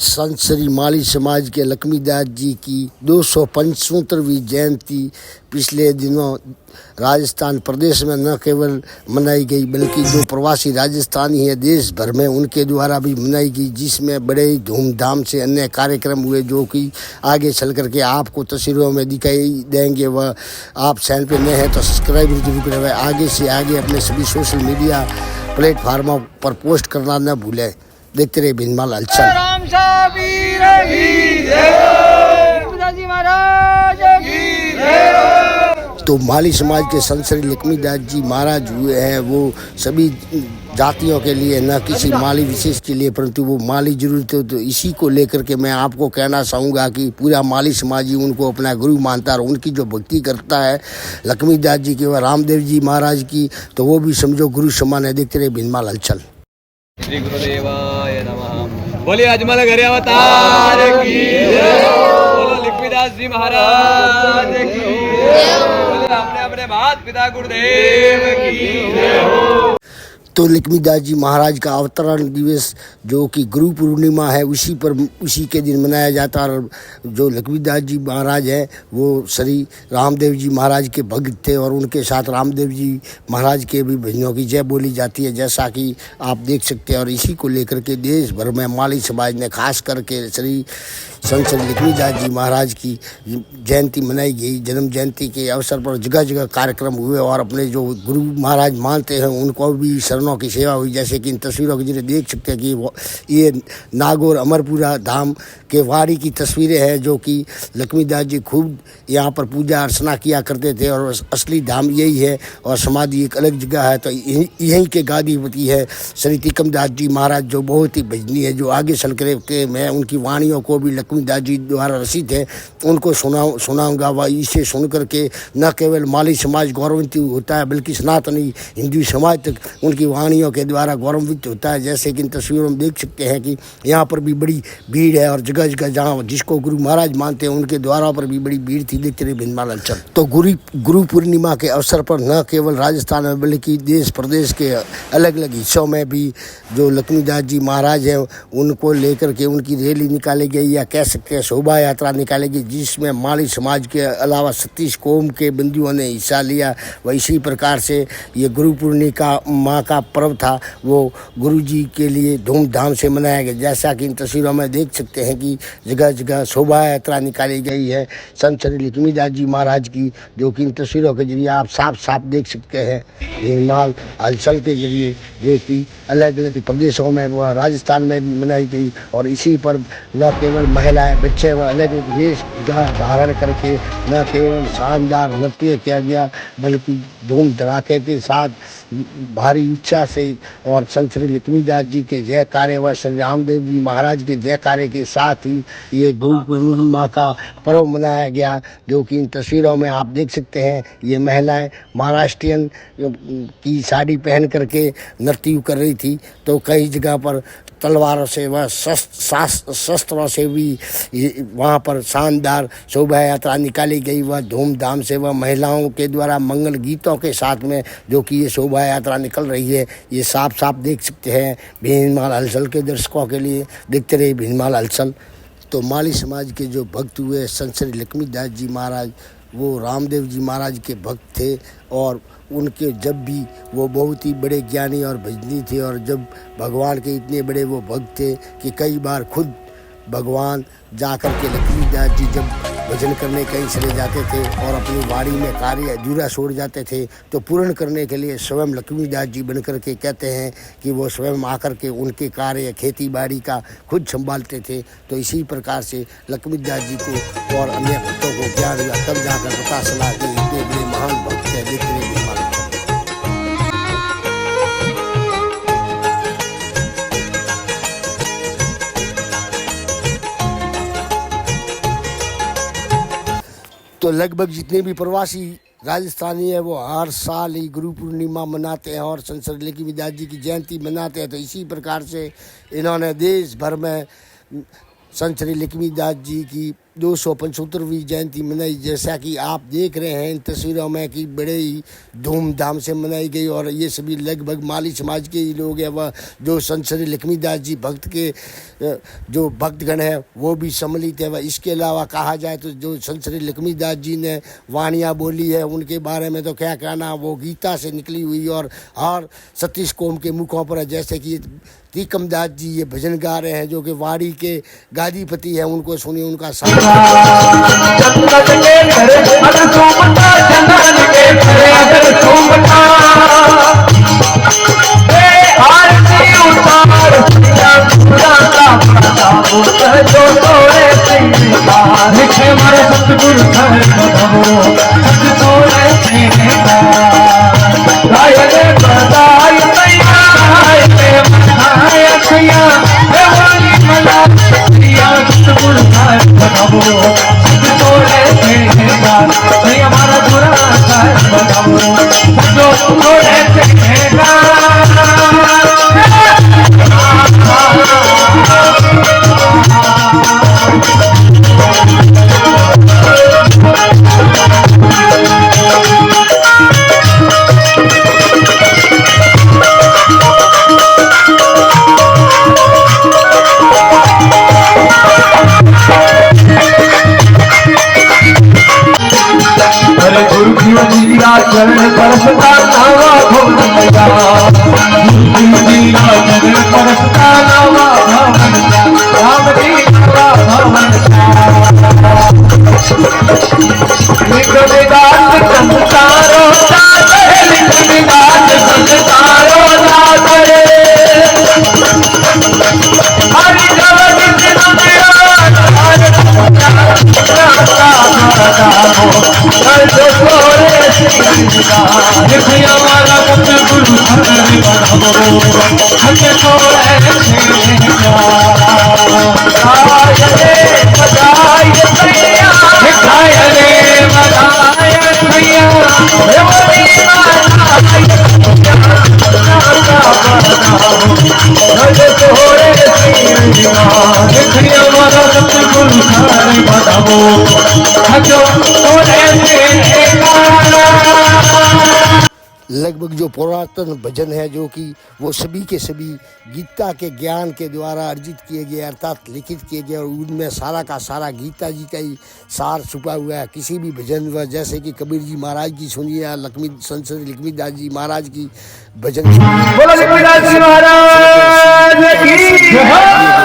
संत श्री माली समाज के लक्ष्मीदास जी की 275वीं जयंती पिछले दिनों राजस्थान प्रदेश में न केवल मनाई गई बल्कि जो प्रवासी राजस्थानी है देश भर में उनके द्वारा भी मनाई गई, जिसमें बड़े ही धूमधाम से अन्य कार्यक्रम हुए जो कि आगे चल करके आपको तस्वीरों में दिखाई देंगे। वह आप चैनल पे नए हैं तो सब्सक्राइब जरूर करें। आगे से आगे अपने सभी सोशल मीडिया प्लेटफार्मों पर पोस्ट करना न भूलें। देखते रहे भिनमाल हलचल। तो माली समाज के संत श्री लक्ष्मीदास जी महाराज हुए हैं, वो सभी जातियों के लिए, न किसी माली विशेष के लिए, परंतु वो माली जरूर थे। तो इसी को लेकर के मैं आपको कहना चाहूँगा कि पूरा माली समाज ही उनको अपना गुरु मानता है और उनकी जो भक्ति करता है लक्ष्मीदास जी की व रामदेव जी महाराज की, तो वो भी समझो गुरु समान है। देखते रहे भिनमाल हलचल। श्री गुरुदेवाय नमः। बोलिए अजमल घर अवतार की जय। बोलो लक्ष्मीदास जी महाराज की जय। बोलिए अपने अपने माता पिता गुरुदेव की जय हो। तो लक्ष्मीदास जी महाराज का अवतरण दिवस जो कि गुरु पूर्णिमा है उसी के दिन मनाया जाता है। और जो लक्ष्मीदास जी महाराज है वो श्री रामदेव जी महाराज के भक्त थे और उनके साथ रामदेव जी महाराज के भी भजनों की जय बोली जाती है, जैसा कि आप देख सकते हैं। और इसी को लेकर के देश भर में माली समाज ने खास करके श्री संत श्री लक्ष्मीदास जी महाराज की जयंती मनाई गई। जन्म जयंती के अवसर पर जगह जगह कार्यक्रम हुए और अपने जो गुरु महाराज मानते हैं उनको भी शरणों की सेवा हुई, जैसे कि इन तस्वीरों के जरिए देख सकते हैं कि ये नागौर अमरपुरा धाम के वाड़ी की तस्वीरें हैं, जो कि लक्ष्मीदास जी खूब यहाँ पर पूजा अर्चना किया करते थे और असली धाम यही है और समाधि एक अलग जगह है। तो यहीं के गादीपति है श्री तिकमदास जी महाराज, जो बहुत ही भजनी है, जो आगे चल के मैं उनकी वाणियों को भी लक्ष्मीदास जी द्वारा रचित है उनको सुनाऊंगा। व इसे सुन करके न केवल माली समाज गौरवान्वित होता है बल्कि सनातनी हिंदू समाज तक उनकी वाणियों के द्वारा गौरवान्वित होता है। जैसे कि इन तस्वीरों में देख सकते हैं कि यहाँ पर भी बड़ी भीड़ है और जगह जगह जहाँ जिसको गुरु महाराज मानते हैं उनके द्वारा पर भी बड़ी भीड़ थी। देखते रहे भिनमाल हलचल। तो गुरु पूर्णिमा के अवसर पर न केवल राजस्थान में बल्कि देश प्रदेश के अलग अलग हिस्सों में भी जो लक्ष्मीदास जी महाराज हैं उनको लेकर के उनकी रैली निकाली गई या कह सकते हैं शोभा यात्रा निकाली गई, जिसमें माली समाज के अलावा 36 कौम के बंधुओं ने हिस्सा लिया। व इसी प्रकार से ये गुरु पूर्णिमा का पर्व था वो गुरु जी के लिए धूमधाम से मनाया गया। जैसा कि इन तस्वीरों में देख सकते हैं कि जगह जगह शोभा यात्रा निकाली गई है संत श्री लक्ष्मीदास जी महाराज की, जो कि इन तस्वीरों के जरिए आप साफ देख सकते हैं। भिनमाल हलचल के जरिए जो कि अलग अलग प्रदेशों में व राजस्थान में मनाई गई और इसी पर न केवल महिलाएं बच्चे व अलग वेश धारण करके न केवल शानदार नृत्य किया गया बल्कि धूम धड़ाके के साथ भारी इच्छा से और संत श्री लक्ष्मीदास जी के जयकारे व श्री रामदेव जी महाराज के जयकारे के साथ ही ये गुरु पूर्णिमा का पर्व मनाया गया, जो कि इन तस्वीरों में आप देख सकते हैं। ये महिलाएं महाराष्ट्रियन की साड़ी पहन करके नृत्य कर रही थी, तो कई जगह पर तलवारों से व शस्त्रों से भी वहाँ पर शानदार शोभा यात्रा निकाली गई व धूमधाम से व महिलाओं के द्वारा मंगल गीतों के साथ में जो कि ये शोभा यात्रा निकल रही है, ये साफ देख सकते हैं। भिनमाल हलचल के दर्शकों के लिए देखते रहे भिनमाल हलचल। तो माली समाज के जो भक्त हुए संत श्री लक्ष्मीदास जी महाराज वो रामदेव जी महाराज के भक्त थे और उनके जब भी वो बहुत ही बड़े ज्ञानी और भजनी थे और जब भगवान के इतने बड़े वो भक्त थे कि कई बार खुद भगवान जाकर के लक्ष्मीदास जी जब भजन करने कहीं चले जाते थे और अपनी वाड़ी में कार्य अधूरा छोड़ जाते थे तो पूर्ण करने के लिए स्वयं लक्ष्मीदास जी बन कर के कहते हैं कि वो स्वयं आकर के उनके कार्य खेती बाड़ी का खुद संभालते थे। तो इसी प्रकार से लक्ष्मीदास जी को और अन्य भक्तों को ज्ञान हुआ, तब जाकर पता चला कि इतने बड़े महान भक्त है। देखते रहे भिनमाल। तो लगभग जितने भी प्रवासी राजस्थानी है वो हर साल ही गुरु पूर्णिमा मनाते हैं और संत श्री लक्ष्मीदास जी की जयंती मनाते हैं। तो इसी प्रकार से इन्होंने देश भर में संत श्री लक्ष्मीदास जी की 275वीं जयंती मनाई। जैसा कि आप देख रहे हैं इन तस्वीरों में कि बड़े ही धूमधाम से मनाई गई और ये सभी लगभग माली समाज के ही लोग हैं। वह जो संत श्री लक्ष्मीदास जी भक्त के जो भक्तगण हैं वो भी सम्मिलित है। वह इसके अलावा कहा जाए तो जो संत श्री लक्ष्मीदास जी ने वाणियाँ बोली है उनके बारे में तो क्या कहना, वो गीता से निकली हुई और हर 36 कौम के मुखों पर है। जैसे कि तीकमदास जी ये भजन गा रहे हैं जो कि वाड़ी के गादीपति हैं, उनको सुनिए उनका चरण परसता नावा भवन लगा, गुरु जी का चरण परसता नावा भवन लगा, राम जी का भवन लगा। निगमदास संसारो दास है, निगमदास संसारो दास है, हरि जगत लगभग जो पुरातन भजन है जो कि वो सभी के सभी गीता के ज्ञान के द्वारा अर्जित किए गए अर्थात लिखित किए गए और उनमें सारा का सारा गीता जी का ही सार छुपा हुआ है। किसी भी भजन व जैसे कि कबीर जी महाराज की सुनिए या संत श्री लक्ष्मीदास जी महाराज की भजन सुनिए।